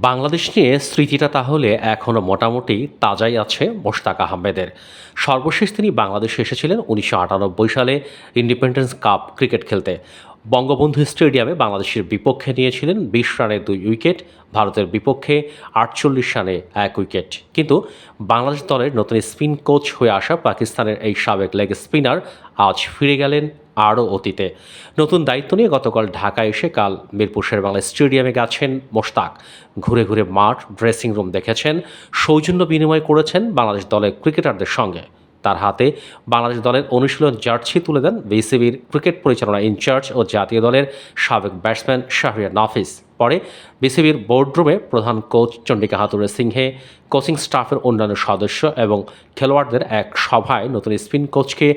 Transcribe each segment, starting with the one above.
বাংলাদেশ নিয়ে স্মৃতিটা তাহলে এখনও মোটামুটি তাজাই আছে মোশতাক আহমেদের। সর্বশেষ তিনি বাংলাদেশে এসেছিলেন ১৯৯৮ সালে ইন্ডিপেন্ডেন্স কাপ ক্রিকেট খেলতে। বঙ্গবন্ধু স্টেডিয়ামে বাংলাদেশের বিপক্ষে নিয়েছিলেন ২০ রানে ২ উইকেট, ভারতের বিপক্ষে ৪৮ রানে ১ উইকেট। কিন্তু বাংলাদেশ দলের নতুন স্পিন কোচ হয়ে আসা পাকিস্তানের এই সাবেক লেগ স্পিনার আজ ফিরে গেলেন আরও অতীতে। নতুন দায়িত্ব নিয়ে গতকাল ঢাকায় এসে কাল মিরপুর শেরেবাংলা স্টেডিয়ামে গেছেন মোশতাক। ঘুরে ঘুরে মাঠ, ড্রেসিং রুম দেখেছেন, সৌজন্য বিনিময় করেছেন বাংলাদেশ দলের ক্রিকেটারদের সঙ্গে। তার হাতে বাংলাদেশ দলের অনুশীলন জার্সি তুলে দেন বিসিবির ক্রিকেট পরিচালনা ইনচার্জ ও জাতীয় দলের সাবেক ব্যাটসম্যান শাহরিয়ার নাফিস। পরে বিসিবির বোর্ডরুমে প্রধান কোচ চন্ডিকা হাথুরুসিংহে, সিংহে, কোচিং স্টাফের অন্যান্য সদস্য এবং খেলোয়াড়দের এক সভায় নতুন স্পিন কোচকে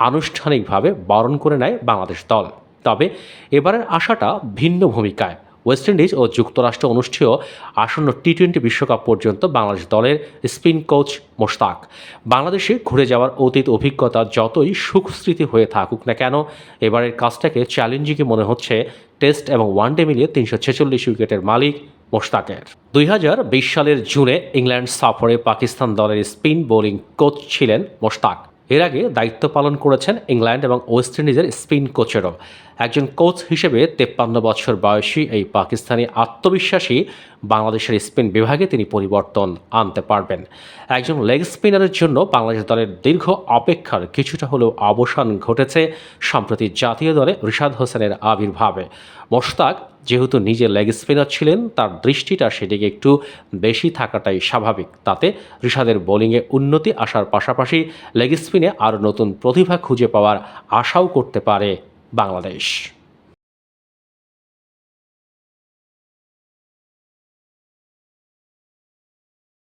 আনুষ্ঠানিকভাবে বরণ করে নেয় বাংলাদেশ দল। তবে এবারের আশাটা ভিন্ন ভূমিকায়। ওয়েস্ট ইন্ডিজ ও যুক্তরাষ্ট্র অনুষ্ঠেয় আসন্ন টি-20 বিশ্বকাপ পর্যন্ত বাংলাদেশ দলের স্পিন কোচ মোশতাক। বাংলাদেশে ঘুরে যাওয়ার অতীত অভিজ্ঞতা যতই সুখস্মৃতি হয়ে থাকুক না কেন, এবারের কাজটাকে চ্যালেঞ্জিংই মনে হচ্ছে টেস্ট এবং ওয়ানডে মিলিয়ে ৩৪৬ উইকেটের মালিক মোশতাকের। ২০২০ সালের জুনে ইংল্যান্ড সফরে পাকিস্তান দলের স্পিন বোলিং কোচ ছিলেন মোশতাক। এর আগে দায়িত্ব পালন করেছেন ইংল্যান্ড এবং ওয়েস্ট ইন্ডিজের স্পিন কোচেরও। একজন কোচ হিসেবে ৫৩ বছর বয়সী এই পাকিস্তানি আত্মবিশ্বাসী বাংলাদেশের স্পিন বিভাগে তিনি পরিবর্তন আনতে পারবেন। একজন লেগ স্পিনারের জন্য বাংলাদেশ দলের দীর্ঘ অপেক্ষার কিছুটা হলেও অবসান ঘটেছে সম্প্রতি জাতীয় দলে রিশাদ হোসেনের আবির্ভাবে। মোশতাক যেহেতু নিজে লেগ স্পিনার ছিলেন, তার দৃষ্টিটা সেদিকে একটু বেশি থাকাটাই স্বাভাবিক। তাতে রিশাদের বোলিংয়ে উন্নতি আসার পাশাপাশি লেগ স্পিনে আরও নতুন প্রতিভা খুঁজে পাওয়ার আশাও করতে পারে বাংলাদেশ।